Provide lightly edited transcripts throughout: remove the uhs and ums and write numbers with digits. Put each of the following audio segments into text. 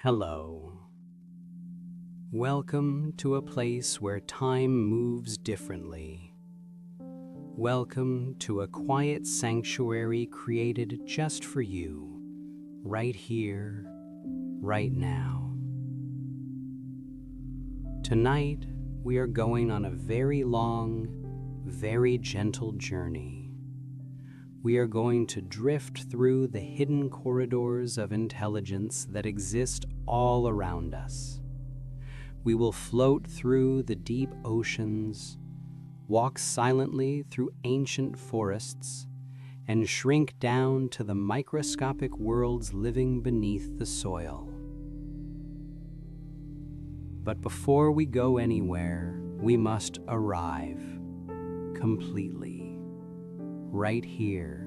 Hello. Welcome to a place where time moves differently. Welcome to a quiet sanctuary created just for you, right here, right now. Tonight, we are going on a very long, very gentle journey. We are going to drift through the hidden corridors of intelligence that exist all around us. We will float through the deep oceans, walk silently through ancient forests, and shrink down to the microscopic worlds living beneath the soil. But before we go anywhere, we must arrive completely, right here.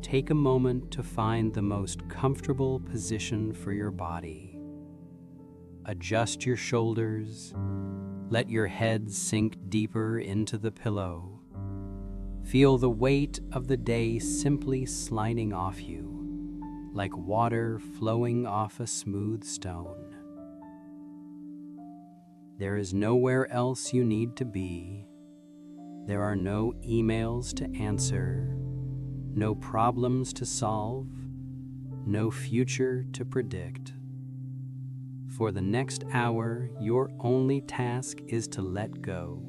Take a moment to find the most comfortable position for your body. Adjust your shoulders, let your head sink deeper into the pillow. Feel the weight of the day simply sliding off you, like water flowing off a smooth stone. There is nowhere else you need to be. There are no emails to answer, no problems to solve, no future to predict. For the next hour, your only task is to let go,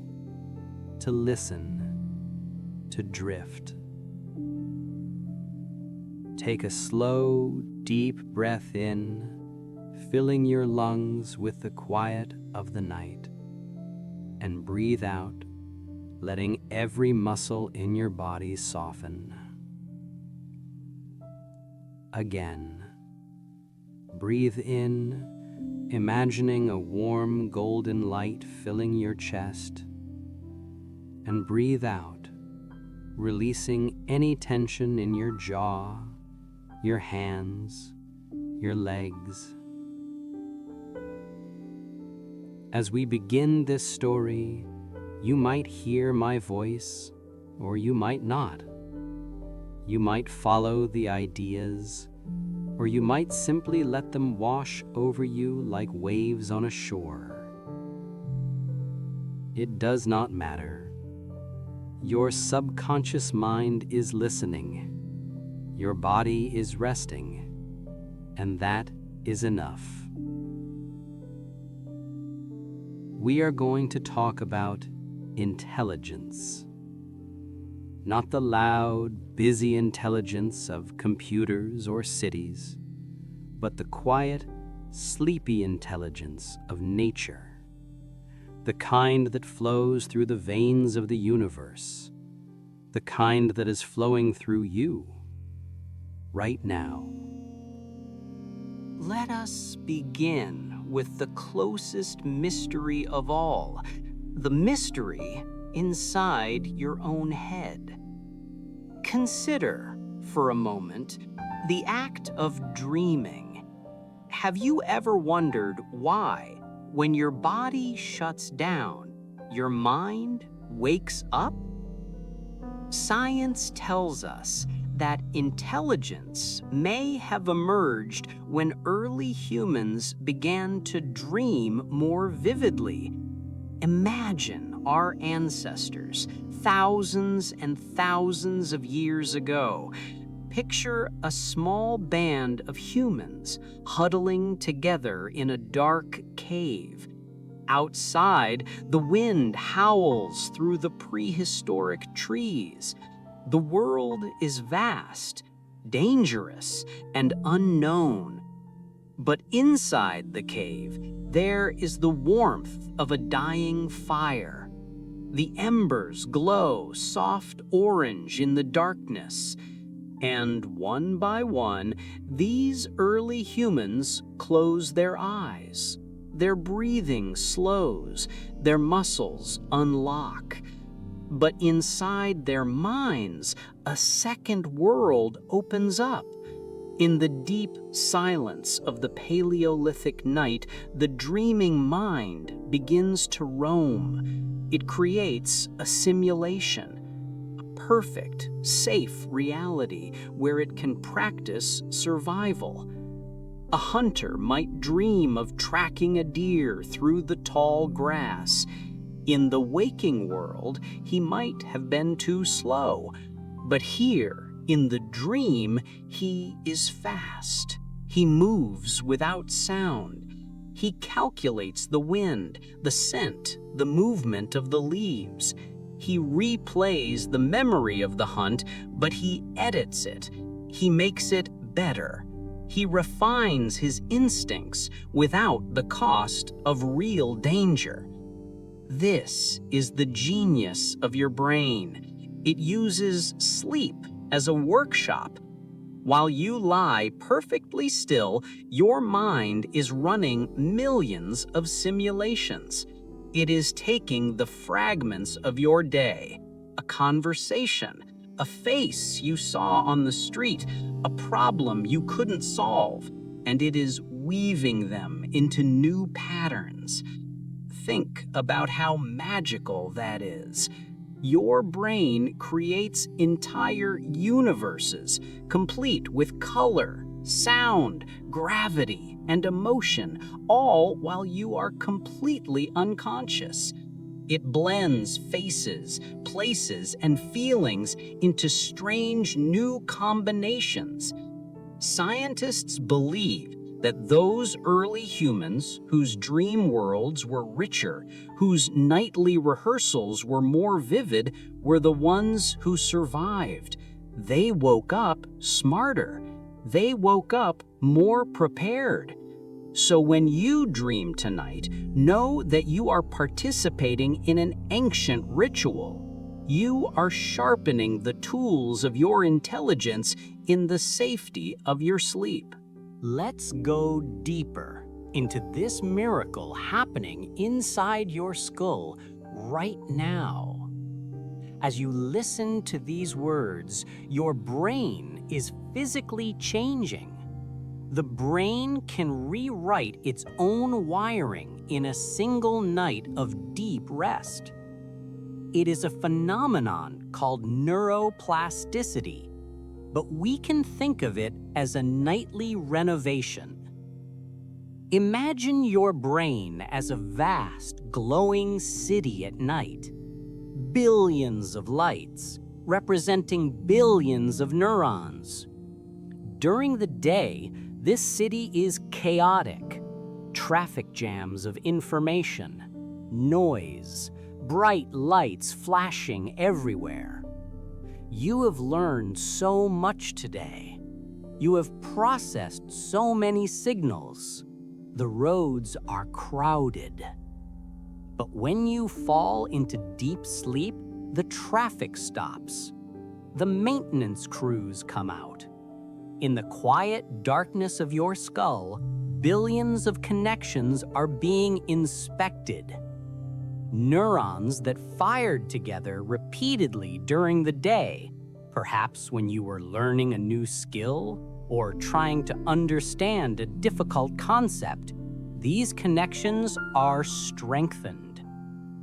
to listen, to drift. Take a slow, deep breath in, filling your lungs with the quiet of the night, and breathe out, letting every muscle in your body soften. Again, breathe in, imagining a warm golden light filling your chest, and breathe out, releasing any tension in your jaw, your hands, your legs. As we begin this story, you might hear my voice, or you might not. You might follow the ideas, or you might simply let them wash over you like waves on a shore. It does not matter. Your subconscious mind is listening. Your body is resting, and that is enough. We are going to talk about intelligence. Not the loud, busy intelligence of computers or cities, but the quiet, sleepy intelligence of nature, the kind that flows through the veins of the universe, the kind that is flowing through you right now. Let us begin with the closest mystery of all, the mystery inside your own head. Consider, for a moment, the act of dreaming. Have you ever wondered why, when your body shuts down, your mind wakes up? Science tells us that intelligence may have emerged when early humans began to dream more vividly. Imagine our ancestors, thousands and thousands of years ago. Picture a small band of humans huddling together in a dark cave. Outside, the wind howls through the prehistoric trees. The world is vast, dangerous, and unknown. But inside the cave, there is the warmth of a dying fire. The embers glow soft orange in the darkness. And one by one, these early humans close their eyes. Their breathing slows, their muscles unlock. But inside their minds, a second world opens up. In the deep silence of the Paleolithic night, the dreaming mind begins to roam. It creates a simulation, a perfect, safe reality where it can practice survival. A hunter might dream of tracking a deer through the tall grass. In the waking world, he might have been too slow, but here, in the dream, he is fast. He moves without sound. He calculates the wind, the scent, the movement of the leaves. He replays the memory of the hunt, but he edits it. He makes it better. He refines his instincts without the cost of real danger. This is the genius of your brain. It uses sleep as a workshop. While you lie perfectly still, your mind is running millions of simulations. It is taking the fragments of your day, a conversation, a face you saw on the street, a problem you couldn't solve, and it is weaving them into new patterns. Think about how magical that is. Your brain creates entire universes, complete with color, sound, gravity, and emotion, all while you are completely unconscious. It blends faces, places, and feelings into strange new combinations. Scientists believe that those early humans whose dream worlds were richer, whose nightly rehearsals were more vivid, were the ones who survived. They woke up smarter. They woke up more prepared. So when you dream tonight, know that you are participating in an ancient ritual. You are sharpening the tools of your intelligence in the safety of your sleep. Let's go deeper into this miracle happening inside your skull right now. As you listen to these words, your brain is physically changing. The brain can rewrite its own wiring in a single night of deep rest. It is a phenomenon called neuroplasticity, but we can think of it as a nightly renovation. Imagine your brain as a vast, glowing city at night. Billions of lights, representing billions of neurons. During the day, this city is chaotic. Traffic jams of information, noise, bright lights flashing everywhere. You have learned so much today. You have processed so many signals. The roads are crowded. But when you fall into deep sleep, the traffic stops. The maintenance crews come out. In the quiet darkness of your skull, billions of connections are being inspected. Neurons that fired together repeatedly during the day, perhaps when you were learning a new skill or trying to understand a difficult concept, these connections are strengthened.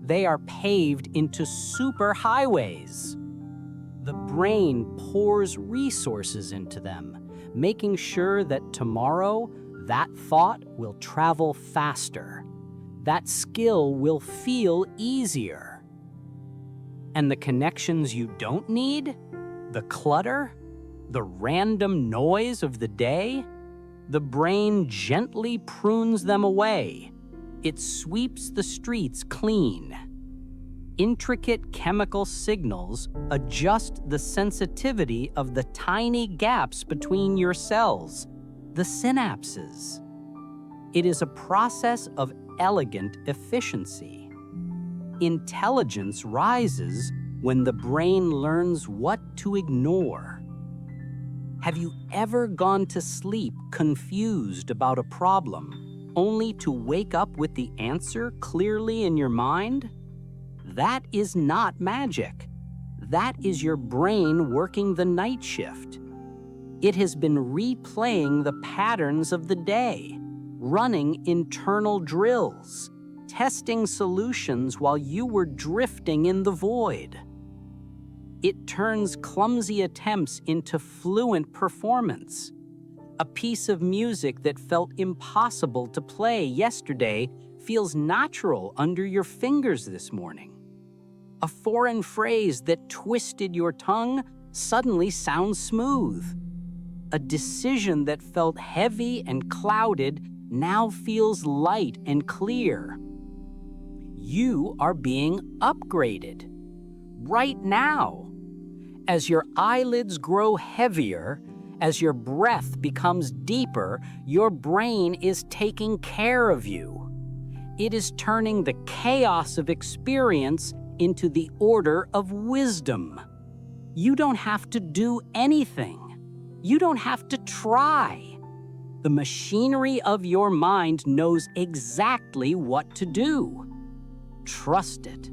They are paved into superhighways. The brain pours resources into them, making sure that tomorrow that thought will travel faster. That skill will feel easier. And the connections you don't need, the clutter, the random noise of the day, the brain gently prunes them away. It sweeps the streets clean. Intricate chemical signals adjust the sensitivity of the tiny gaps between your cells, the synapses. It is a process of elegant efficiency. Intelligence rises when the brain learns what to ignore. Have you ever gone to sleep confused about a problem, only to wake up with the answer clearly in your mind? That is not magic. That is your brain working the night shift. It has been replaying the patterns of the day, running internal drills, testing solutions while you were drifting in the void. It turns clumsy attempts into fluent performance. A piece of music that felt impossible to play yesterday feels natural under your fingers this morning. A foreign phrase that twisted your tongue suddenly sounds smooth. A decision that felt heavy and clouded now feels light and clear. You are being upgraded right now. As your eyelids grow heavier, as your breath becomes deeper, your brain is taking care of you. It is turning the chaos of experience into the order of wisdom. You don't have to do anything. You don't have to try. The machinery of your mind knows exactly what to do. Trust it.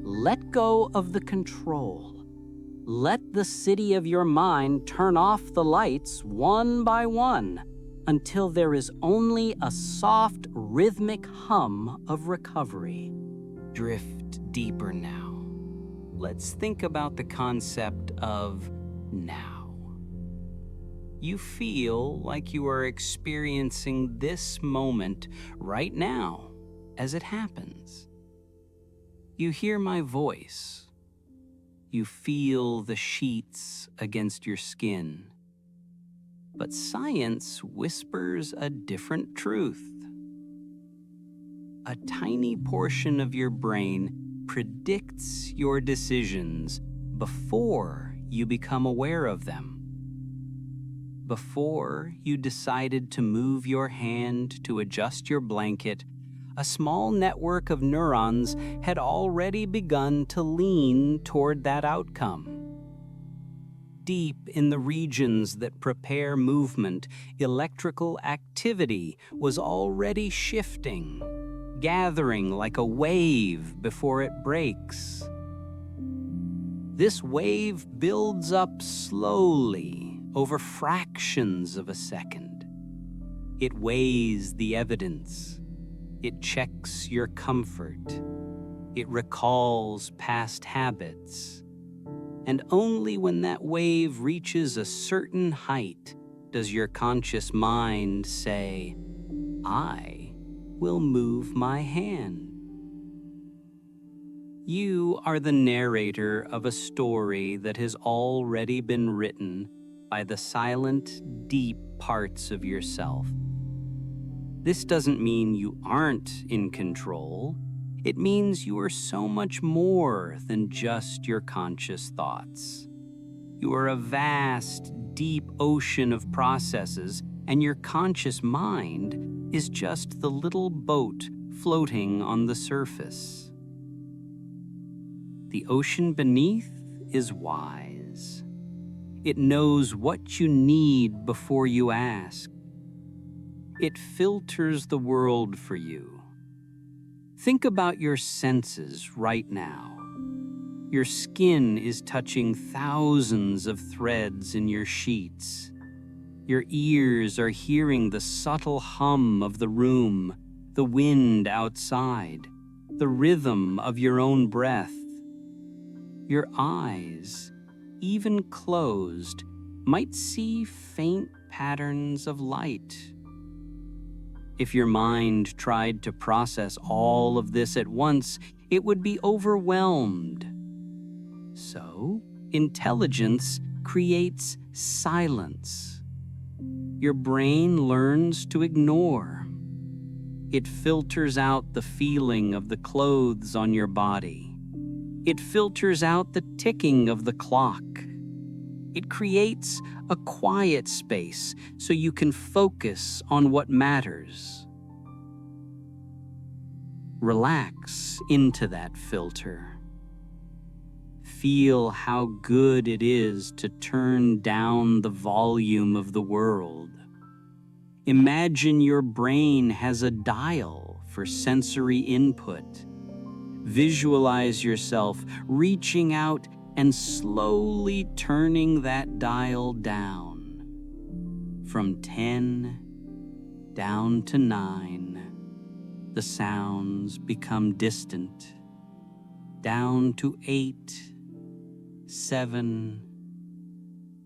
Let go of the control. Let the city of your mind turn off the lights one by one until there is only a soft, rhythmic hum of recovery. Drift deeper now. Let's think about the concept of now. You feel like you are experiencing this moment right now as it happens. You hear my voice. You feel the sheets against your skin. But science whispers a different truth. A tiny portion of your brain predicts your decisions before you become aware of them. Before you decided to move your hand to adjust your blanket, a small network of neurons had already begun to lean toward that outcome. Deep in the regions that prepare movement, electrical activity was already shifting, gathering like a wave before it breaks. This wave builds up slowly over fractions of a second. It weighs the evidence. It checks your comfort. It recalls past habits. And only when that wave reaches a certain height does your conscious mind say, I will move my hand. You are the narrator of a story that has already been written by the silent, deep parts of yourself. This doesn't mean you aren't in control. It means you are so much more than just your conscious thoughts. You are a vast, deep ocean of processes, and your conscious mind is just the little boat floating on the surface. The ocean beneath is wise. It knows what you need before you ask. It filters the world for you. Think about your senses right now. Your skin is touching thousands of threads in your sheets. Your ears are hearing the subtle hum of the room, the wind outside, the rhythm of your own breath. Your eyes, even closed, might see faint patterns of light. If your mind tried to process all of this at once, it would be overwhelmed. So, intelligence creates silence. Your brain learns to ignore. It filters out the feeling of the clothes on your body. It filters out the ticking of the clock. It creates a quiet space so you can focus on what matters. Relax into that filter. Feel how good it is to turn down the volume of the world. Imagine your brain has a dial for sensory input. Visualize yourself reaching out and slowly turning that dial down. From 10 down to 9, the sounds become distant. Down to 8, 7,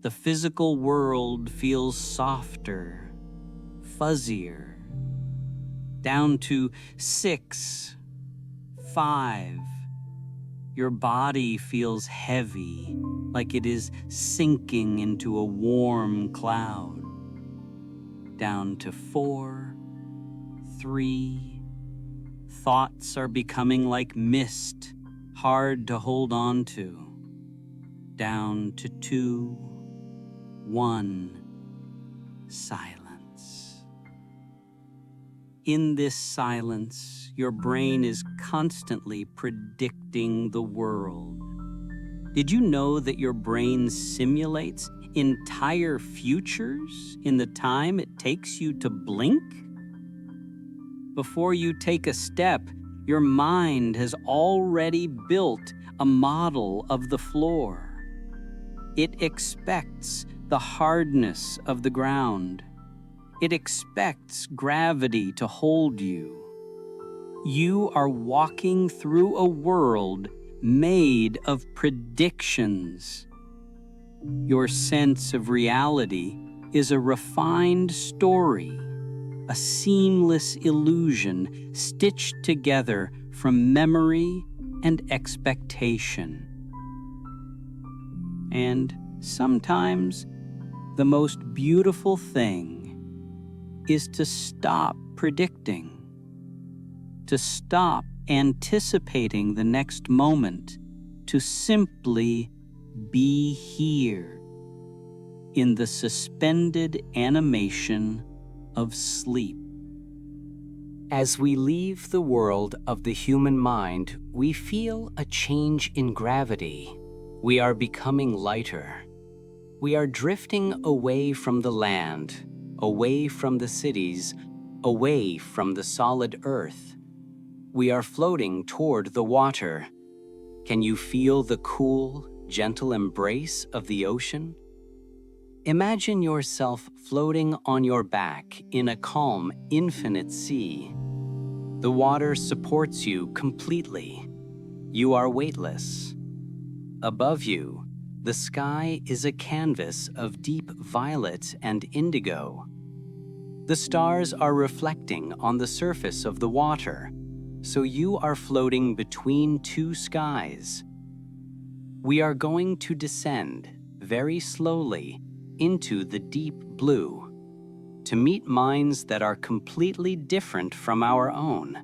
The physical world feels softer, fuzzier, down to 6, 5. Your body feels heavy, like it is sinking into a warm cloud. Down to 4, 3. Thoughts are becoming like mist, hard to hold on to. Down to 2, 1. Silence. In this silence, your brain is constantly predicting the world. Did you know that your brain simulates entire futures in the time it takes you to blink? Before you take a step, your mind has already built a model of the floor. It expects the hardness of the ground. It expects gravity to hold you. You are walking through a world made of predictions. Your sense of reality is a refined story, a seamless illusion stitched together from memory and expectation. And sometimes the most beautiful thing is to stop predicting, to stop anticipating the next moment, to simply be here in the suspended animation of sleep. As we leave the world of the human mind, we feel a change in gravity. We are becoming lighter. We are drifting away from the land, away from the cities, away from the solid earth. We are floating toward the water. Can you feel the cool, gentle embrace of the ocean? Imagine yourself floating on your back in a calm, infinite sea. The water supports you completely. You are weightless. Above you, the sky is a canvas of deep violet and indigo. The stars are reflecting on the surface of the water, so you are floating between two skies. We are going to descend very slowly into the deep blue to meet minds that are completely different from our own,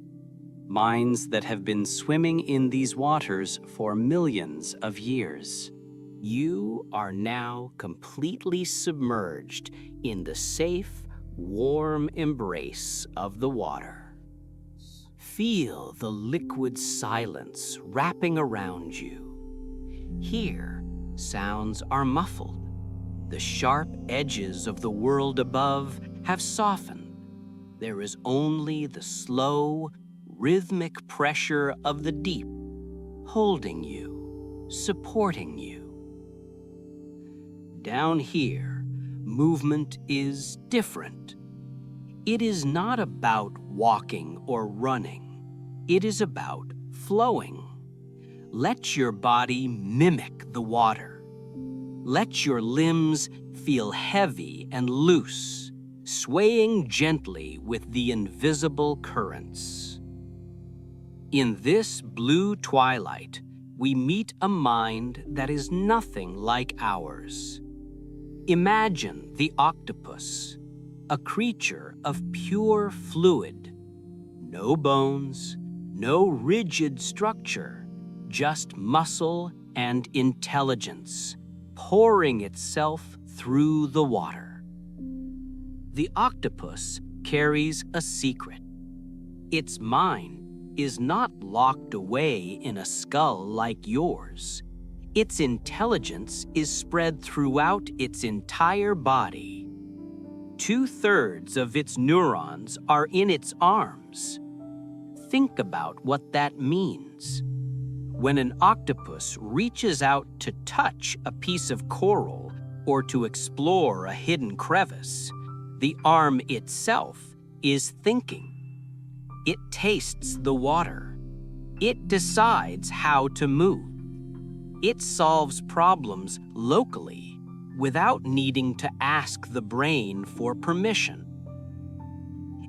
minds that have been swimming in these waters for millions of years. You are now completely submerged in the safe, warm embrace of the water. Feel the liquid silence wrapping around you. Here, sounds are muffled. The sharp edges of the world above have softened. There is only the slow, rhythmic pressure of the deep, holding you, supporting you. Down here, movement is different. It is not about walking or running. It is about flowing. Let your body mimic the water. Let your limbs feel heavy and loose, swaying gently with the invisible currents. In this blue twilight, we meet a mind that is nothing like ours. Imagine the octopus, a creature of pure fluid. No bones, no rigid structure, just muscle and intelligence, pouring itself through the water. The octopus carries a secret. Its mind is not locked away in a skull like yours. Its intelligence is spread throughout its entire body. 2/3 of its neurons are in its arms. Think about what that means. When an octopus reaches out to touch a piece of coral or to explore a hidden crevice, the arm itself is thinking. It tastes the water. It decides how to move. It solves problems locally, without needing to ask the brain for permission.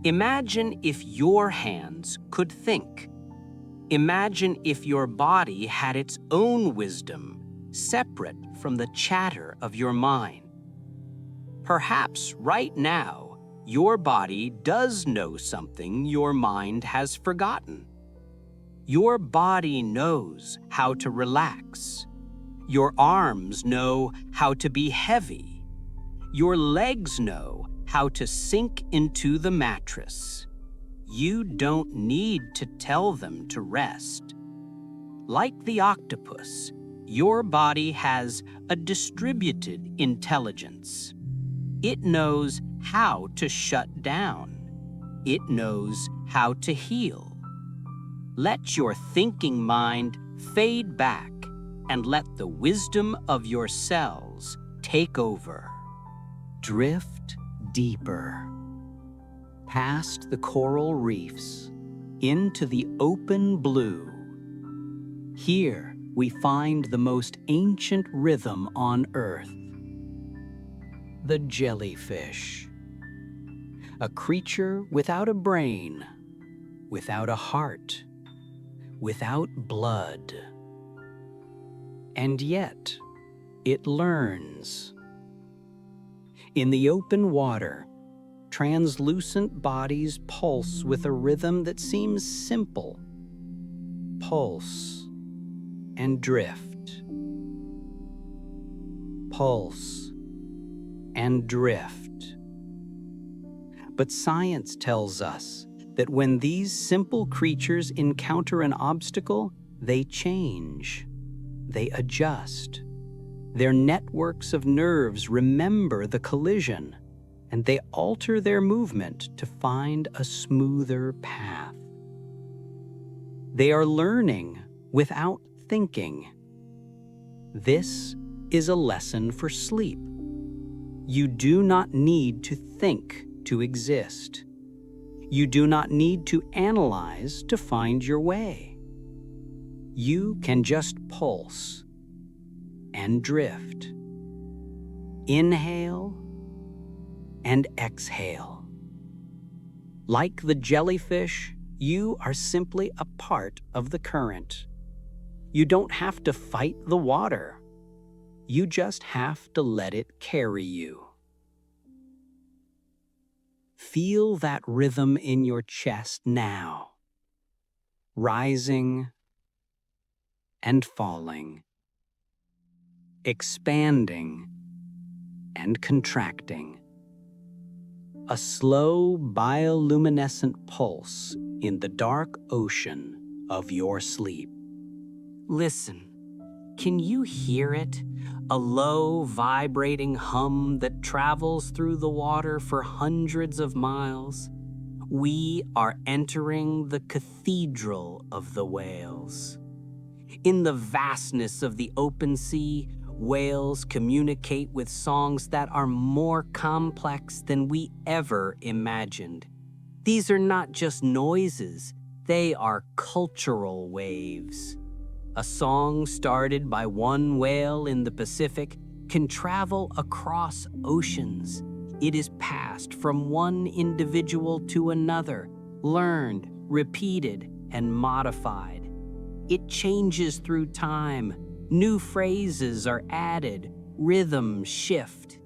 Imagine if your hands could think. Imagine if your body had its own wisdom, separate from the chatter of your mind. Perhaps right now, your body does know something your mind has forgotten. Your body knows how to relax. Your arms know how to be heavy. Your legs know how to sink into the mattress. You don't need to tell them to rest. Like the octopus, your body has a distributed intelligence. It knows how to shut down. It knows how to heal. Let your thinking mind fade back and let the wisdom of your cells take over. Drift deeper, past the coral reefs, into the open blue. Here we find the most ancient rhythm on Earth. The jellyfish, a creature without a brain, without a heart, without blood. And yet, it learns. In the open water, translucent bodies pulse with a rhythm that seems simple. Pulse and drift. Pulse and drift. But science tells us that when these simple creatures encounter an obstacle, they change. They adjust. Their networks of nerves remember the collision, and they alter their movement to find a smoother path. They are learning without thinking. This is a lesson for sleep. You do not need to think to exist. You do not need to analyze to find your way. You can just pulse and drift. Inhale and exhale. Like the jellyfish, you are simply a part of the current. You don't have to fight the water. You just have to let it carry you. Feel that rhythm in your chest now, rising and falling, expanding and contracting. A slow bioluminescent pulse in the dark ocean of your sleep. Listen, can you hear it? A low, vibrating hum that travels through the water for hundreds of miles. We are entering the cathedral of the whales. In the vastness of the open sea, whales communicate with songs that are more complex than we ever imagined. These are not just noises, they are cultural waves. A song started by one whale in the Pacific can travel across oceans. It is passed from one individual to another, learned, repeated, and modified. It changes through time. New phrases are added, rhythms shift.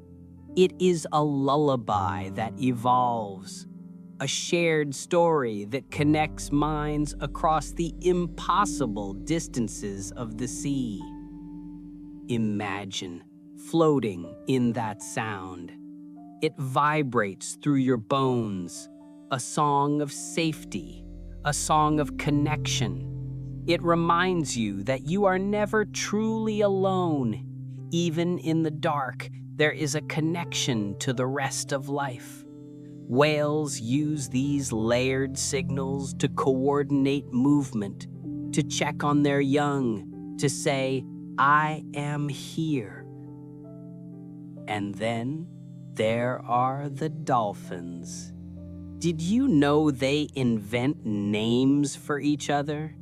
It is a lullaby that evolves, a shared story that connects minds across the impossible distances of the sea. Imagine floating in that sound. It vibrates through your bones, a song of safety, a song of connection. It reminds you that you are never truly alone. Even in the dark, there is a connection to the rest of life. Whales use these layered signals to coordinate movement, to check on their young, to say, "I am here." And then there are the dolphins. Did you know they invent names for each other?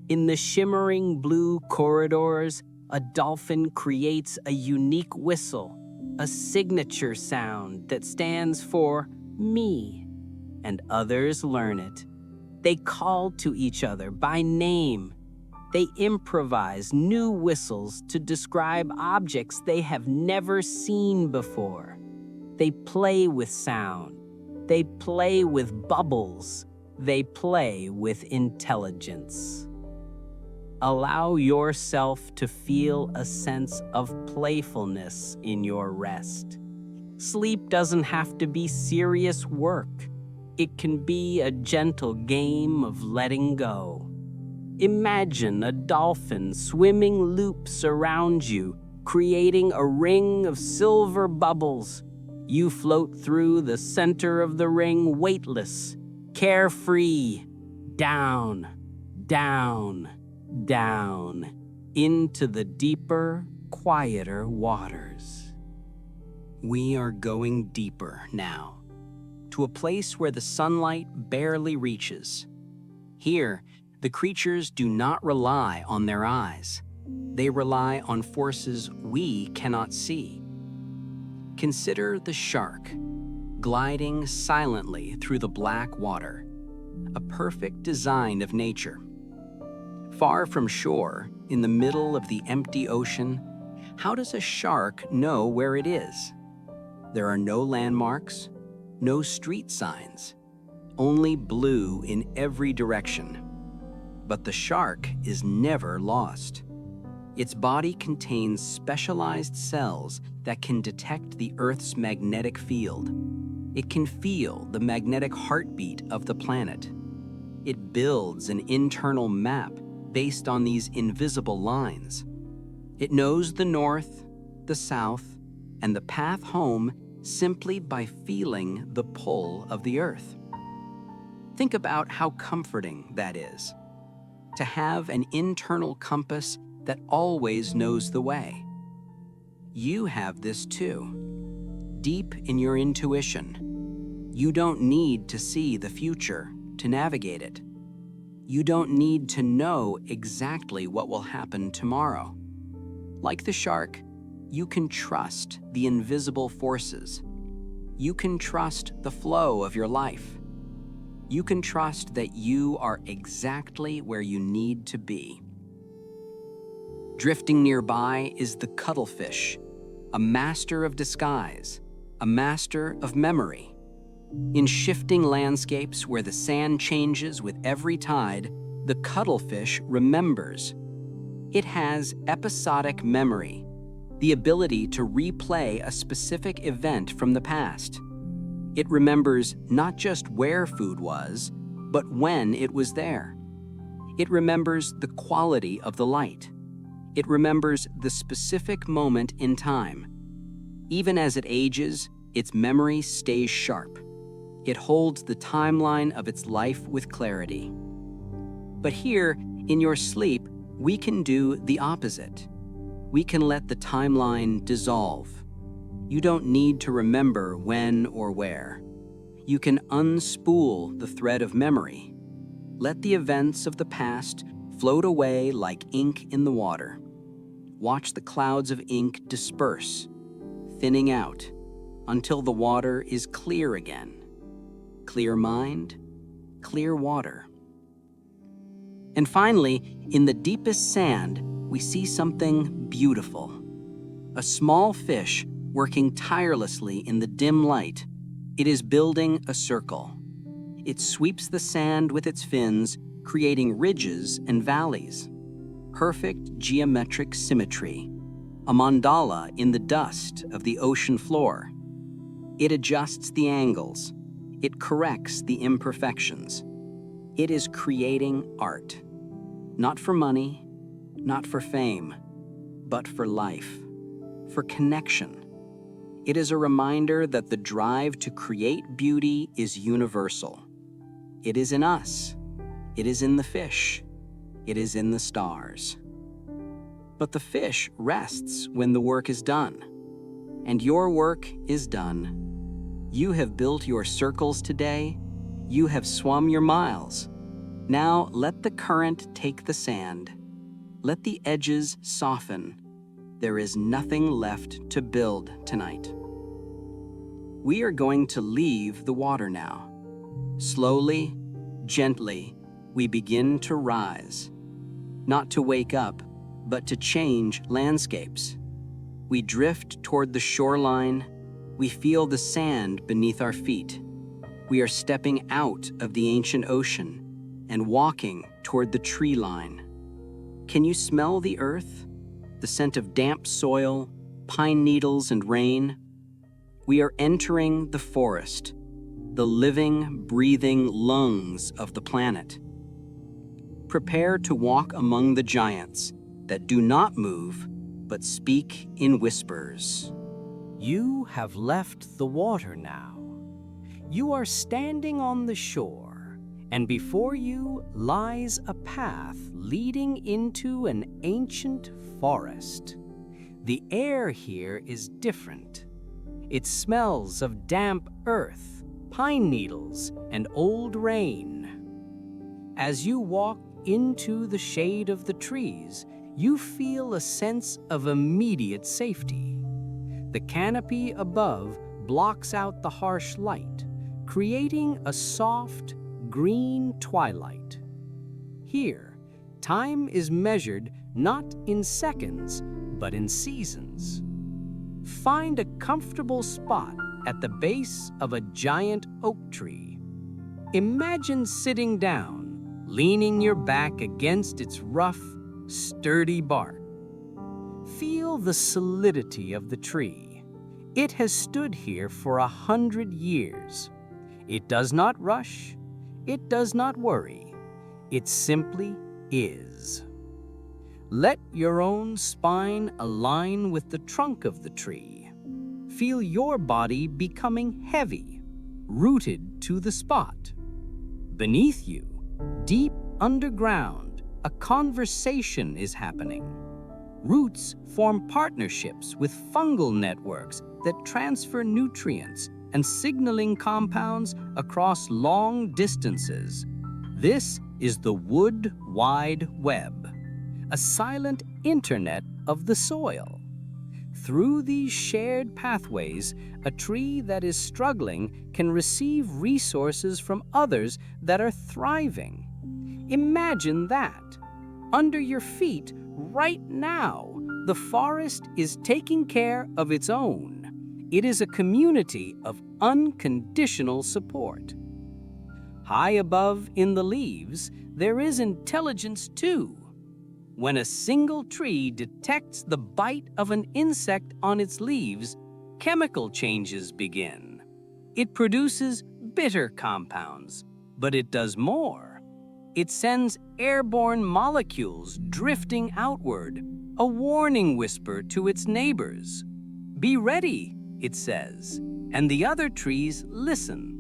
In the shimmering blue corridors, a dolphin creates a unique whistle, a signature sound that stands for me, and others learn it. They call to each other by name. They improvise new whistles to describe objects they have never seen before. They play with sound. They play with bubbles. They play with intelligence. Allow yourself to feel a sense of playfulness in your rest. Sleep doesn't have to be serious work. It can be a gentle game of letting go. Imagine a dolphin swimming loops around you, creating a ring of silver bubbles. You float through the center of the ring weightless, carefree, down, down, down, into the deeper, quieter waters. We are going deeper now, to a place where the sunlight barely reaches. Here, the creatures do not rely on their eyes. They rely on forces we cannot see. Consider the shark, gliding silently through the black water, a perfect design of nature. Far from shore, in the middle of the empty ocean, how does a shark know where it is? There are no landmarks, no street signs, only blue in every direction. But the shark is never lost. Its body contains specialized cells that can detect the Earth's magnetic field. It can feel the magnetic heartbeat of the planet. It builds an internal map based on these invisible lines. It knows the north, the south, and the path home simply by feeling the pull of the Earth. Think about how comforting that is, to have an internal compass that always knows the way. You have this too, deep in your intuition. You don't need to see the future to navigate it. You don't need to know exactly what will happen tomorrow. Like the shark, you can trust the invisible forces. You can trust the flow of your life. You can trust that you are exactly where you need to be. Drifting nearby is the cuttlefish, a master of disguise, a master of memory. In shifting landscapes where the sand changes with every tide, the cuttlefish remembers. It has episodic memory, the ability to replay a specific event from the past. It remembers not just where food was, but when it was there. It remembers the quality of the light. It remembers the specific moment in time. Even as it ages, its memory stays sharp. It holds the timeline of its life with clarity. But here, in your sleep, we can do the opposite. We can let the timeline dissolve. You don't need to remember when or where. You can unspool the thread of memory. Let the events of the past float away like ink in the water. Watch the clouds of ink disperse, thinning out, until the water is clear again. Clear mind, clear water. And finally, in the deepest sand, we see something beautiful. A small fish working tirelessly in the dim light. It is building a circle. It sweeps the sand with its fins, creating ridges and valleys. Perfect geometric symmetry, a mandala in the dust of the ocean floor. It adjusts the angles. It corrects the imperfections. It is creating art. Not for money, not for fame, but for life, for connection. It is a reminder that the drive to create beauty is universal. It is in us. It is in the fish. It is in the stars. But the fish rests when the work is done. And your work is done. You have built your circles today. You have swum your miles. Now let the current take the sand. Let the edges soften. there is nothing left to build tonight. We are going to leave the water now. Slowly, gently, we begin to rise. Not to wake up, but to change landscapes. We drift toward the shoreline. We feel the sand beneath our feet. We are stepping out of the ancient ocean and walking toward the tree line. Can you smell the earth? The scent of damp soil, pine needles, and rain? We are entering the forest, the living, breathing lungs of the planet. Prepare to walk among the giants that do not move, but speak in whispers. You have left the water now. You are standing on the shore, and before you lies a path leading into an ancient forest. The air here is different. It smells of damp earth, pine needles, and old rain. As you walk into the shade of the trees, you feel a sense of immediate safety. The canopy above blocks out the harsh light, creating a soft, green twilight. Here, time is measured not in seconds, but in seasons. Find a comfortable spot at the base of a giant oak tree. Imagine sitting down, leaning your back against its rough, sturdy bark. Feel the solidity of the tree. It has stood here for 100 years. It does not rush. It does not worry. It simply is. Let your own spine align with the trunk of the tree. Feel your body becoming heavy, rooted to the spot. Beneath you, deep underground, a conversation is happening. Roots form partnerships with fungal networks that transfer nutrients and signaling compounds across long distances. This is the Wood Wide Web, a silent internet of the soil. Through these shared pathways, a tree that is struggling can receive resources from others that are thriving. Imagine that. Under your feet, right now, the forest is taking care of its own. It is a community of unconditional support. High above in the leaves, there is intelligence too. When a single tree detects the bite of an insect on its leaves, chemical changes begin. It produces bitter compounds, but it does more. It sends airborne molecules drifting outward, a warning whisper to its neighbors. Be ready, it says, and the other trees listen.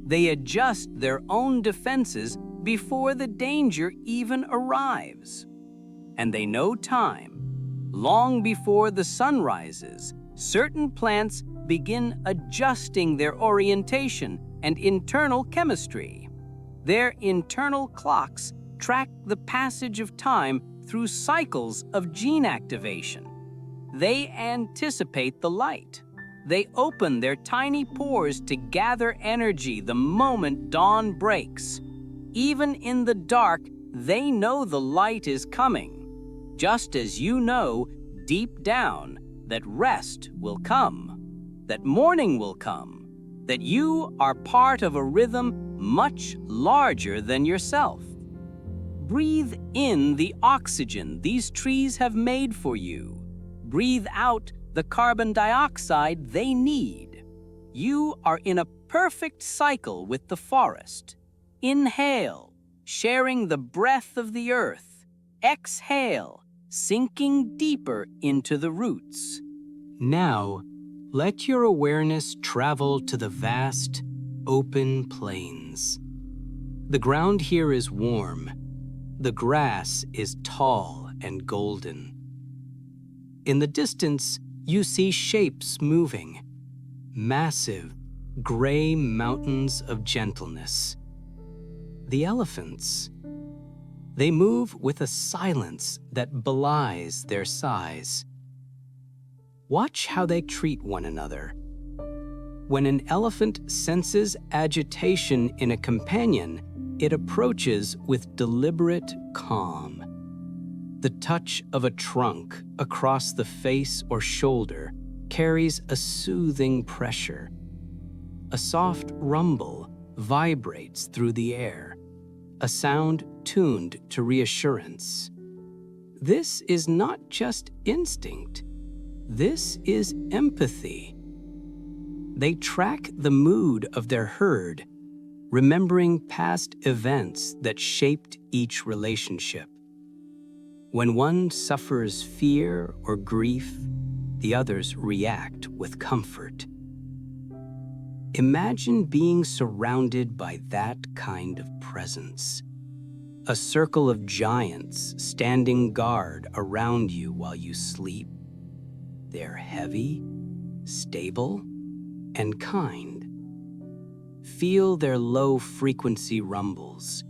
They adjust their own defenses before the danger even arrives. And they know time. Long before the sun rises, certain plants begin adjusting their orientation and internal chemistry. Their internal clocks track the passage of time through cycles of gene activation. They anticipate the light. They open their tiny pores to gather energy the moment dawn breaks. Even in the dark, they know the light is coming. Just as you know, deep down, that rest will come, that morning will come, that you are part of a rhythm much larger than yourself. Breathe in the oxygen these trees have made for you. Breathe out the carbon dioxide they need. You are in a perfect cycle with the forest. Inhale, sharing the breath of the earth. Exhale, sinking deeper into the roots. Now, let your awareness travel to the vast, open plains. The ground here is warm. The grass is tall and golden. In the distance, you see shapes moving. Massive, gray mountains of gentleness. The elephants. They move with a silence that belies their size. Watch how they treat one another. When an elephant senses agitation in a companion, it approaches with deliberate calm. The touch of a trunk across the face or shoulder carries a soothing pressure. A soft rumble vibrates through the air, a sound tuned to reassurance. This is not just instinct. This is empathy. They track the mood of their herd, remembering past events that shaped each relationship. When one suffers fear or grief, the others react with comfort. Imagine being surrounded by that kind of presence. A circle of giants standing guard around you while you sleep. They're heavy, stable, and kind. Feel their low-frequency rumbles.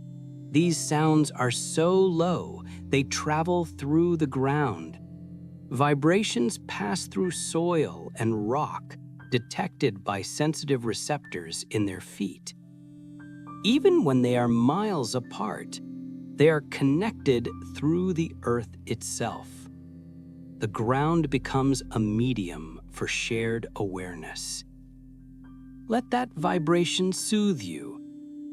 These sounds are so low, they travel through the ground. Vibrations pass through soil and rock, detected by sensitive receptors in their feet. Even when they are miles apart, they are connected through the earth itself. The ground becomes a medium for shared awareness. Let that vibration soothe you,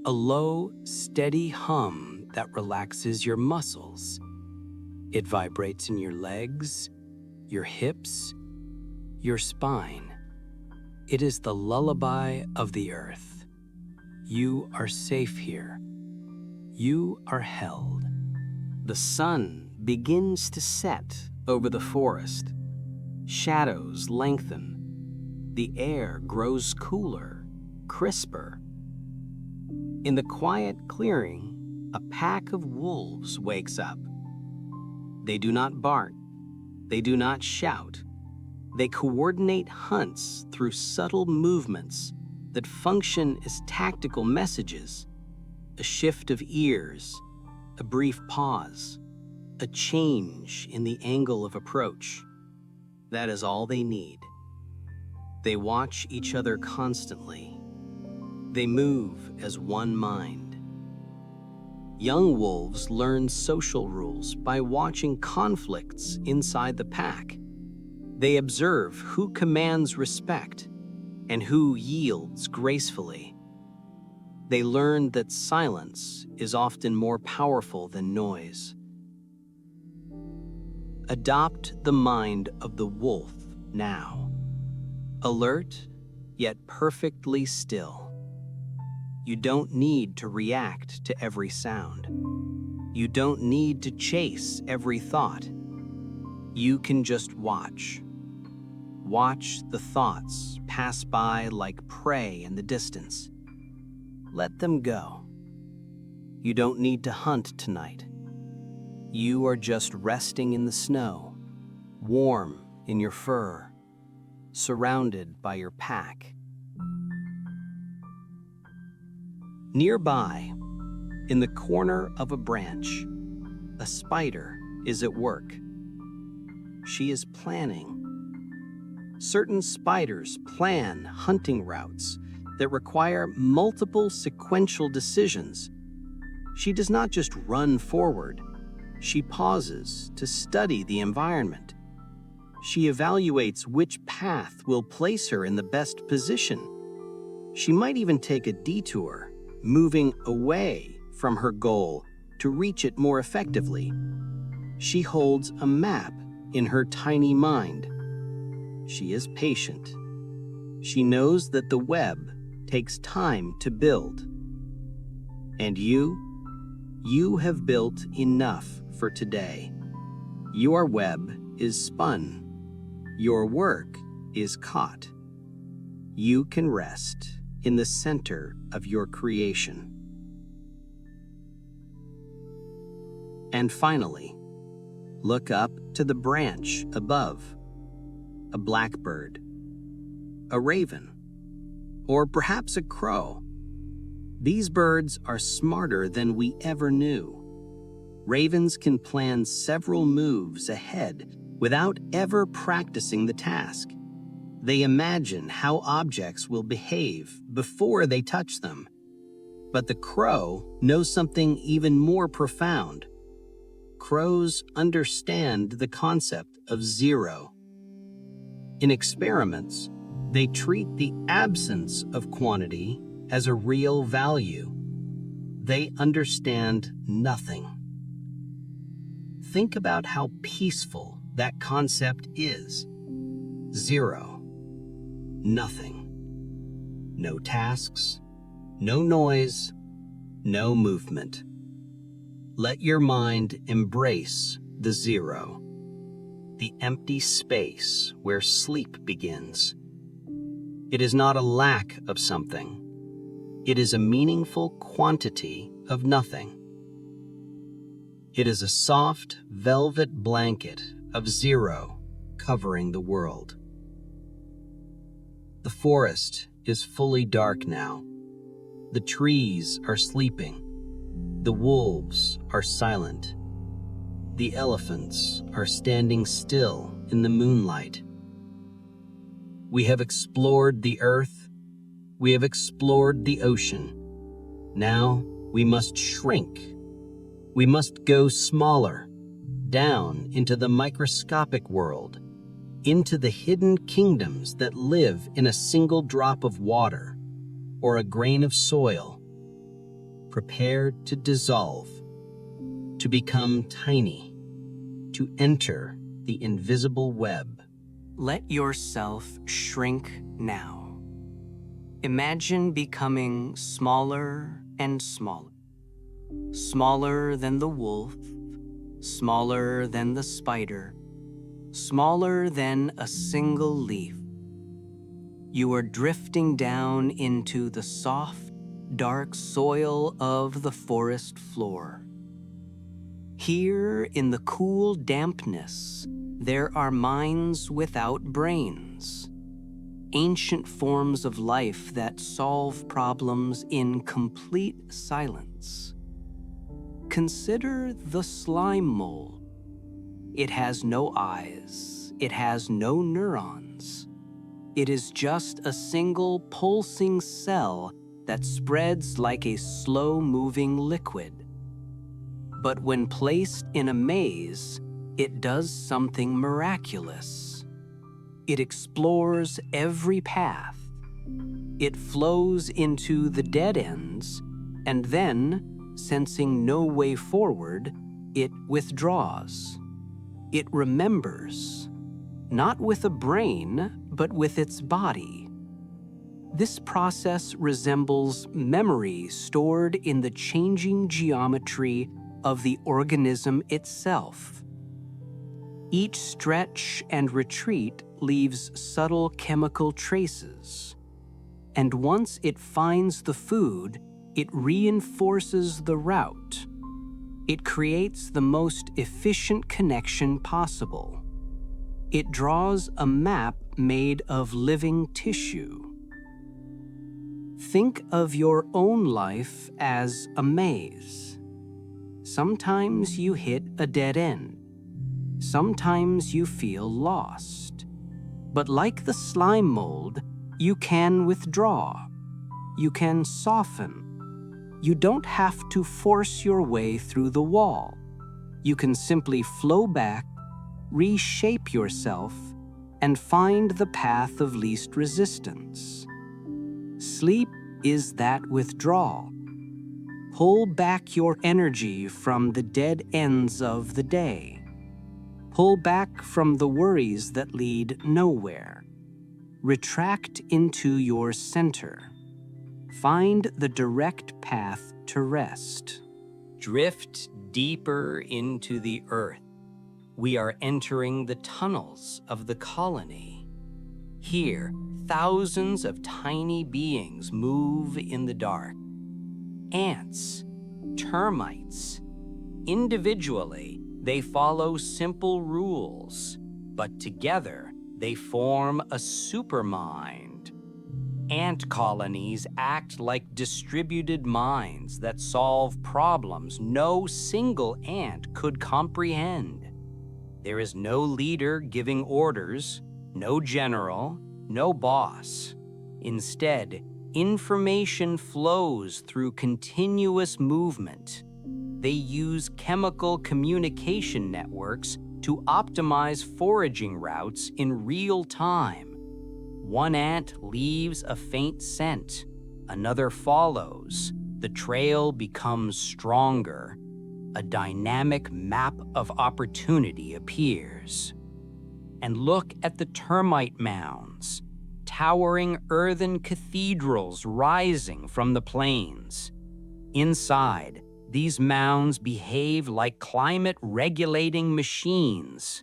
a low, steady hum that relaxes your muscles. It vibrates in your legs, your hips, your spine. It is the lullaby of the earth. You are safe here. You are held. The sun begins to set over the forest. Shadows lengthen. The air grows cooler, crisper. In the quiet clearing, a pack of wolves wakes up. They do not bark. They do not shout. They coordinate hunts through subtle movements that function as tactical messages. A shift of ears, a brief pause, a change in the angle of approach. That is all they need. They watch each other constantly. They move as one mind. Young wolves learn social rules by watching conflicts inside the pack. They observe who commands respect and who yields gracefully. They learn that silence is often more powerful than noise. Adopt the mind of the wolf now. Alert, yet perfectly still. You don't need to react to every sound. You don't need to chase every thought. You can just watch. Watch the thoughts pass by like prey in the distance. Let them go. You don't need to hunt tonight. You are just resting in the snow, warm in your fur, surrounded by your pack. Nearby, in the corner of a branch, a spider is at work. She is planning. Certain spiders plan hunting routes that require multiple sequential decisions. She does not just run forward. She pauses to study the environment. She evaluates which path will place her in the best position. She might even take a detour, moving away from her goal to reach it more effectively. She holds a map in her tiny mind. She is patient. She knows that the web takes time to build. And you have built enough for today. Your web is spun. Your work is caught. You can rest in the center of your creation. And finally, look up to the branch above. A blackbird, a raven, or perhaps a crow. These birds are smarter than we ever knew. Ravens can plan several moves ahead without ever practicing the task. They imagine how objects will behave before they touch them. But the crow knows something even more profound. Crows understand the concept of zero. In experiments, they treat the absence of quantity as a real value. They understand nothing. Think about how peaceful that concept is. Zero. Nothing. No tasks, no noise, no movement. Let your mind embrace the zero, the empty space where sleep begins. It is not a lack of something. It is a meaningful quantity of nothing. It is a soft velvet blanket of zero covering the world. The forest is fully dark now. The trees are sleeping. The wolves are silent. The elephants are standing still in the moonlight. We have explored the earth. We have explored the ocean. Now we must shrink. We must go smaller, down into the microscopic world, into the hidden kingdoms that live in a single drop of water or a grain of soil, prepared to dissolve, to become tiny, to enter the invisible web. Let yourself shrink now. Imagine becoming smaller and smaller. Smaller than the wolf, smaller than the spider, smaller than a single leaf. You are drifting down into the soft, dark soil of the forest floor. Here in the cool dampness, there are minds without brains, ancient forms of life that solve problems in complete silence. Consider the slime mold. It has no eyes, it has no neurons. It is just a single pulsing cell that spreads like a slow-moving liquid. But when placed in a maze, it does something miraculous. It explores every path. It flows into the dead ends, and then, sensing no way forward, it withdraws. It remembers, not with a brain, but with its body. This process resembles memory stored in the changing geometry of the organism itself. Each stretch and retreat leaves subtle chemical traces, and once it finds the food, it reinforces the route. It creates the most efficient connection possible. It draws a map made of living tissue. Think of your own life as a maze. Sometimes you hit a dead end. Sometimes you feel lost. But like the slime mold, you can withdraw. You can soften. You don't have to force your way through the wall. You can simply flow back, reshape yourself, and find the path of least resistance. Sleep is that withdrawal. Pull back your energy from the dead ends of the day. Pull back from the worries that lead nowhere. Retract into your center. Find the direct path to rest. Drift deeper into the earth. We are entering the tunnels of the colony. Here, thousands of tiny beings move in the dark. Ants, termites. Individually, they follow simple rules, but together they form a supermind. Ant colonies act like distributed minds that solve problems no single ant could comprehend. There is no leader giving orders, no general, no boss. Instead, information flows through continuous movement. They use chemical communication networks to optimize foraging routes in real time. One ant leaves a faint scent, another follows. The trail becomes stronger. A dynamic map of opportunity appears. And look at the termite mounds, towering earthen cathedrals rising from the plains. Inside, these mounds behave like climate-regulating machines.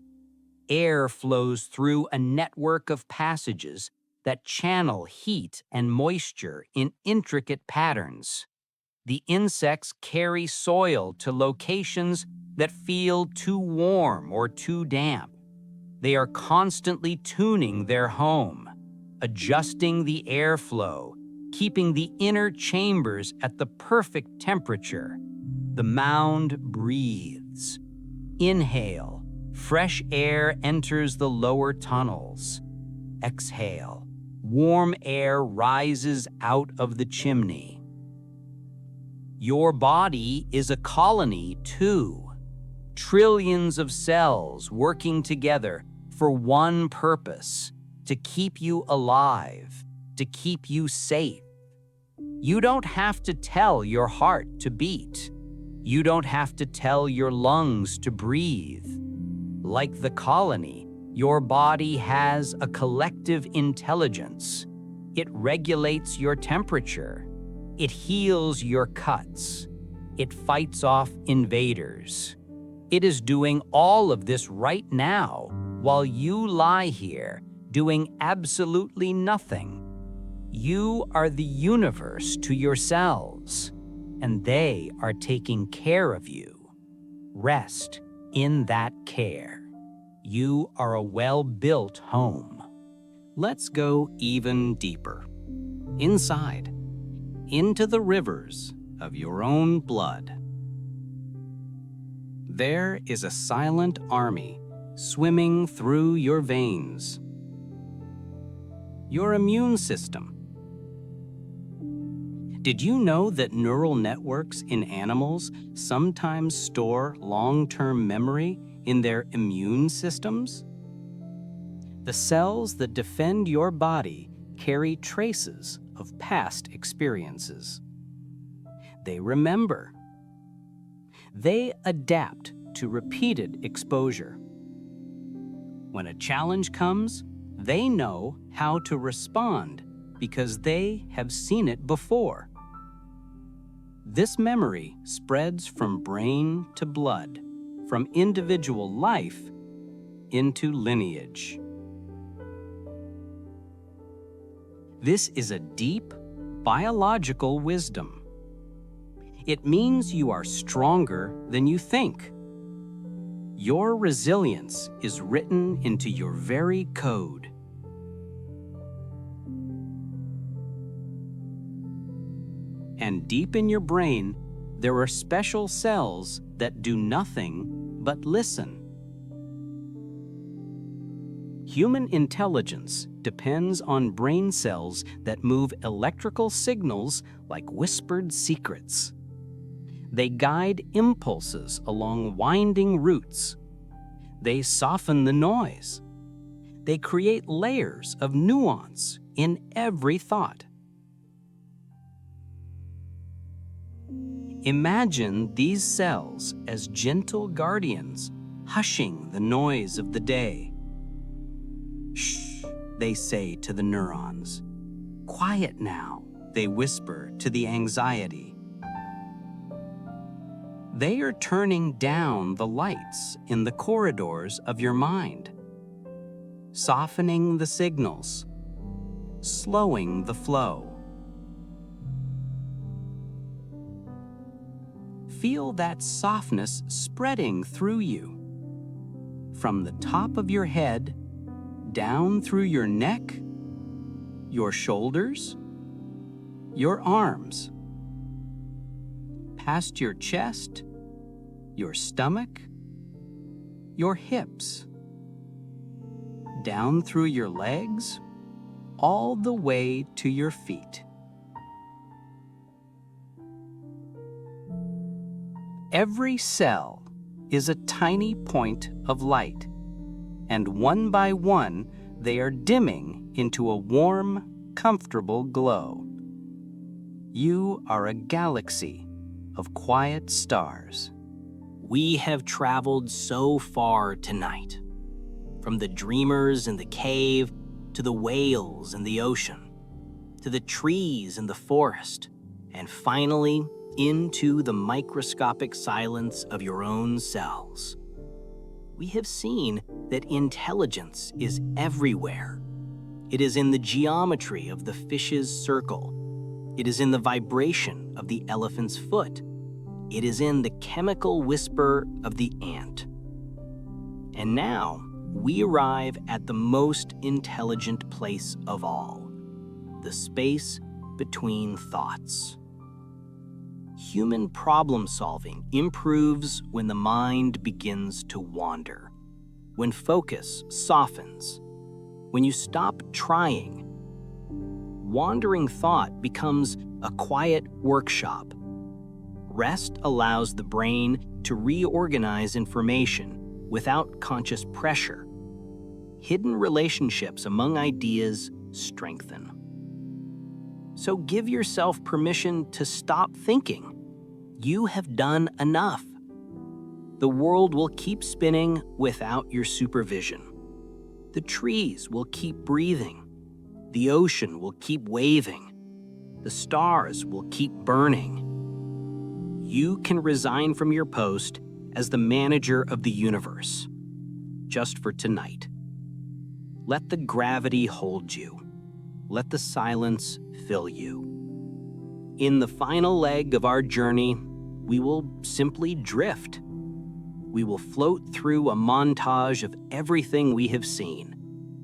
Air flows through a network of passages that channel heat and moisture in intricate patterns. The insects carry soil to locations that feel too warm or too damp. They are constantly tuning their home, adjusting the airflow, keeping the inner chambers at the perfect temperature. The mound breathes. Inhale, fresh air enters the lower tunnels. Exhale, warm air rises out of the chimney. Your body is a colony too. Trillions of cells working together for one purpose: to keep you alive, to keep you safe. You don't have to tell your heart to beat. You don't have to tell your lungs to breathe. Like the colony, your body has a collective intelligence. It regulates your temperature. It heals your cuts. It fights off invaders. It is doing all of this right now while you lie here doing absolutely nothing. You are the universe to yourselves, and they are taking care of you. Rest in that care. You are a well-built home. Let's go even deeper. Inside, into the rivers of your own blood. There is a silent army swimming through your veins. Your immune system. Did you know that neural networks in animals sometimes store long-term memory in their immune systems? The cells that defend your body carry traces of past experiences. They remember. They adapt to repeated exposure. When a challenge comes, they know how to respond because they have seen it before. This memory spreads from brain to blood, from individual life into lineage. This is a deep, biological wisdom. It means you are stronger than you think. Your resilience is written into your very code. And deep in your brain, there are special cells that do nothing but listen. Human intelligence depends on brain cells that move electrical signals like whispered secrets. They guide impulses along winding routes. They soften the noise. They create layers of nuance in every thought. Imagine these cells as gentle guardians, hushing the noise of the day. Shh, they say to the neurons. Quiet now, they whisper to the anxiety. They are turning down the lights in the corridors of your mind, softening the signals, slowing the flow. Feel that softness spreading through you, from the top of your head, down through your neck, your shoulders, your arms, past your chest, your stomach, your hips, down through your legs, all the way to your feet. Every cell is a tiny point of light, and one by one they are dimming into a warm, comfortable glow. You are a galaxy of quiet stars. We have traveled so far tonight, from the dreamers in the cave to the whales in the ocean, to the trees in the forest, and finally into the microscopic silence of your own cells. We have seen that intelligence is everywhere. It is in the geometry of the fish's circle. It is in the vibration of the elephant's foot. It is in the chemical whisper of the ant. And now we arrive at the most intelligent place of all, the space between thoughts. Human problem solving improves when the mind begins to wander, when focus softens, when you stop trying. Wandering thought becomes a quiet workshop. Rest allows the brain to reorganize information without conscious pressure. Hidden relationships among ideas strengthen. So give yourself permission to stop thinking. You have done enough. The world will keep spinning without your supervision. The trees will keep breathing. The ocean will keep waving. The stars will keep burning. You can resign from your post as the manager of the universe, just for tonight. Let the gravity hold you. Let the silence fill you. In the final leg of our journey, we will simply drift. We will float through a montage of everything we have seen,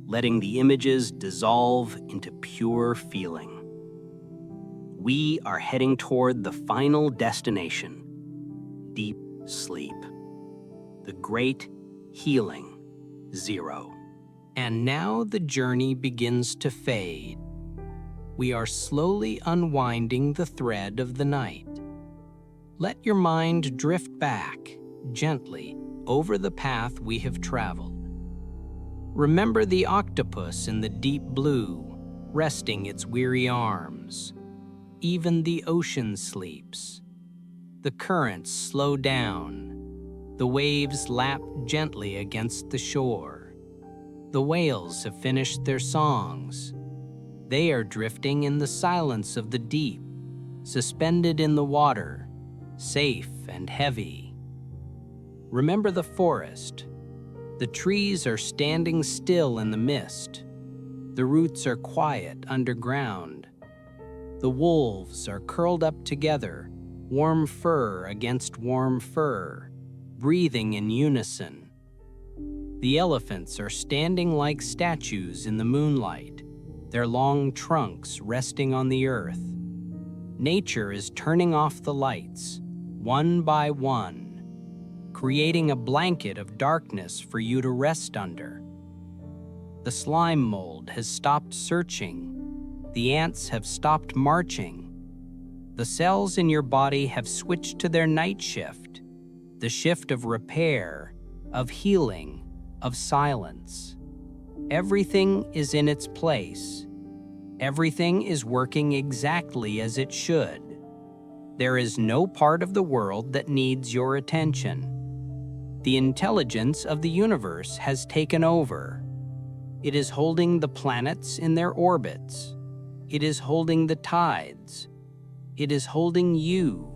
letting the images dissolve into pure feeling. We are heading toward the final destination, deep sleep, the great healing zero. And now the journey begins to fade. We are slowly unwinding the thread of the night. Let your mind drift back, gently, over the path we have traveled. Remember the octopus in the deep blue, resting its weary arms. Even the ocean sleeps. The currents slow down. The waves lap gently against the shore. The whales have finished their songs. They are drifting in the silence of the deep, suspended in the water, safe and heavy. Remember the forest. The trees are standing still in the mist. The roots are quiet underground. The wolves are curled up together, warm fur against warm fur, breathing in unison. The elephants are standing like statues in the moonlight, their long trunks resting on the earth. Nature is turning off the lights, one by one, creating a blanket of darkness for you to rest under. The slime mold has stopped searching. The ants have stopped marching. The cells in your body have switched to their night shift, the shift of repair, of healing, of silence. Everything is in its place. Everything is working exactly as it should. There is no part of the world that needs your attention. The intelligence of the universe has taken over. It is holding the planets in their orbits. It is holding the tides. It is holding you.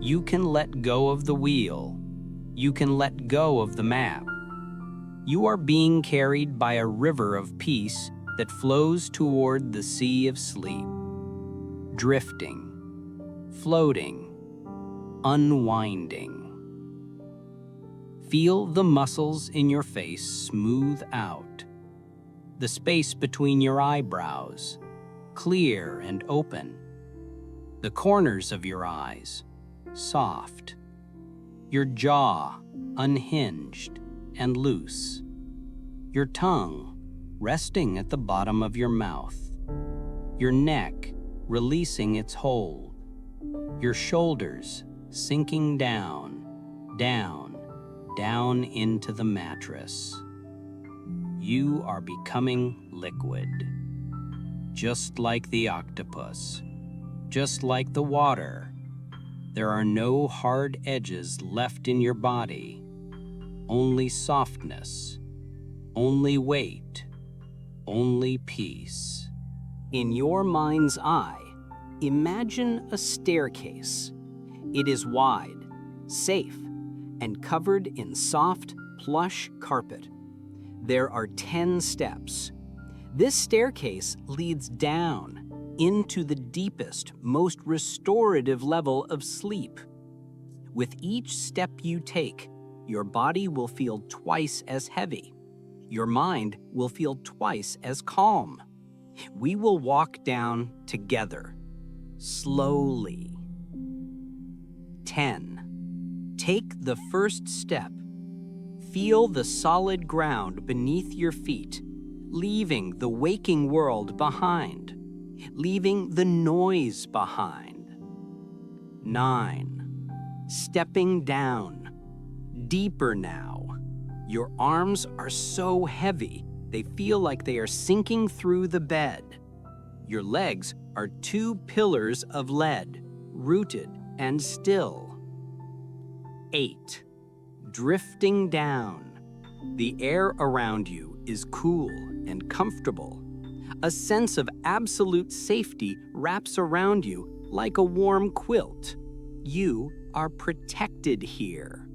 You can let go of the wheel. You can let go of the map. You are being carried by a river of peace that flows toward the sea of sleep. Drifting, floating, unwinding. Feel the muscles in your face smooth out. The space between your eyebrows, clear and open. The corners of your eyes, soft. Your jaw, unhinged. and loose. Your tongue resting at the bottom of your mouth. Your neck releasing its hold. Your shoulders sinking down, down, down into the mattress. You are becoming liquid. Just like the octopus, just like the water, there are no hard edges left in your body, only softness, only weight, only peace. In your mind's eye, imagine a staircase. It is wide, safe, and covered in soft, plush carpet. There are 10 steps. This staircase leads down into the deepest, most restorative level of sleep. With each step you take, your body will feel twice as heavy. Your mind will feel twice as calm. We will walk down together, slowly. 10. Take the first step. Feel the solid ground beneath your feet, leaving the waking world behind, leaving the noise behind. 9. Stepping down, deeper now. Your arms are so heavy, they feel like they are sinking through the bed. Your legs are 2 pillars of lead, rooted and still. 8. Drifting down. The air around you is cool and comfortable. A sense of absolute safety wraps around you like a warm quilt. You are protected here.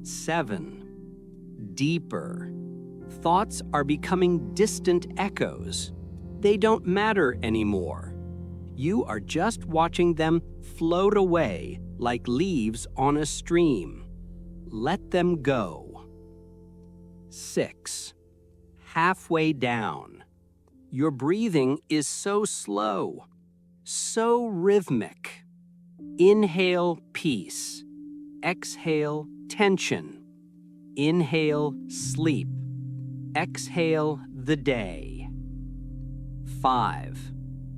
7. Deeper. Thoughts are becoming distant echoes. They don't matter anymore. You are just watching them float away like leaves on a stream. Let them go. 6. Halfway down. Your breathing is so slow, so rhythmic. Inhale, peace. Exhale, tension. Inhale, sleep. Exhale, the day. 5.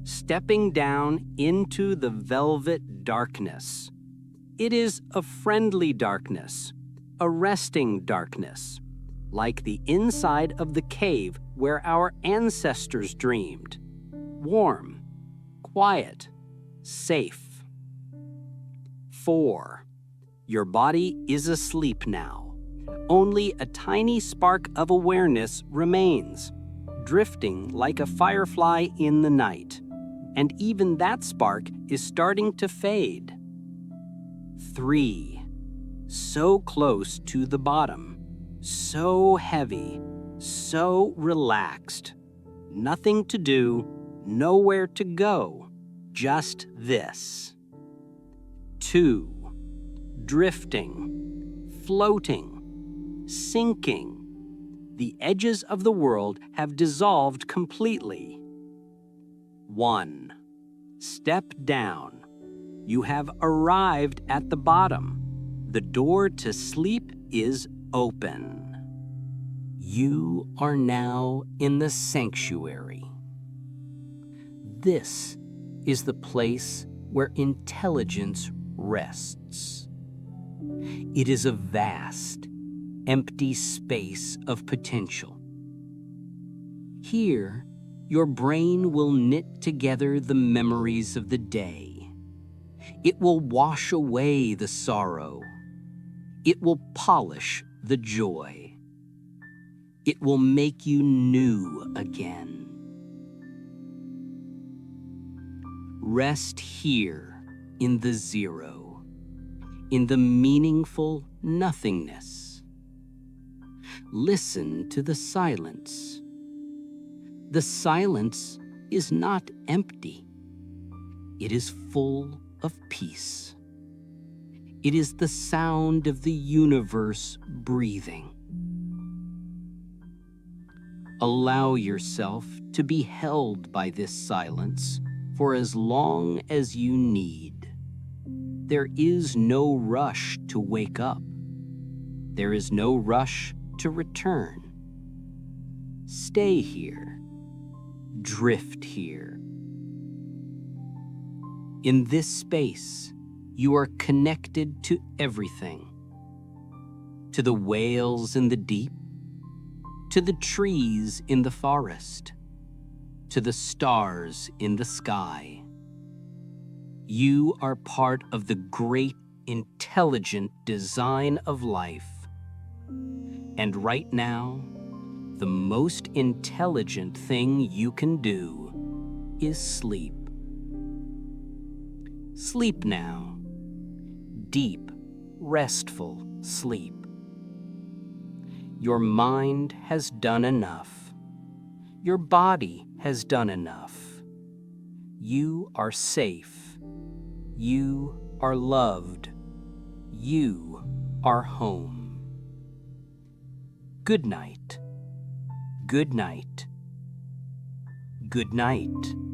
Stepping down into the velvet darkness. It is a friendly darkness, a resting darkness, like the inside of the cave where our ancestors dreamed. Warm, quiet, safe. 4. Your body is asleep now. Only a tiny spark of awareness remains, drifting like a firefly in the night. And even that spark is starting to fade. 3. So close to the bottom, so heavy, so relaxed. Nothing to do, nowhere to go, just this. 2. Drifting, floating, sinking. The edges of the world have dissolved completely. 1. Step down. You have arrived at the bottom. The door to sleep is open. You are now in the sanctuary. This is the place where intelligence rests. It is a vast, empty space of potential. Here, your brain will knit together the memories of the day. It will wash away the sorrow. It will polish the joy. It will make you new again. Rest here in the zero, in the meaningful nothingness. Listen to the silence. The silence is not empty. It is full of peace. It is the sound of the universe breathing. Allow yourself to be held by this silence for as long as you need. There is no rush to wake up. There is no rush to return. Stay here. Drift here. In this space, you are connected to everything. To the whales in the deep, to the trees in the forest, to the stars in the sky. You are part of the great, intelligent design of life. And right now, the most intelligent thing you can do is sleep. Sleep now. Deep, restful sleep. Your mind has done enough. Your body has done enough. You are safe. You are loved. You are home. Good night. Good night. Good night.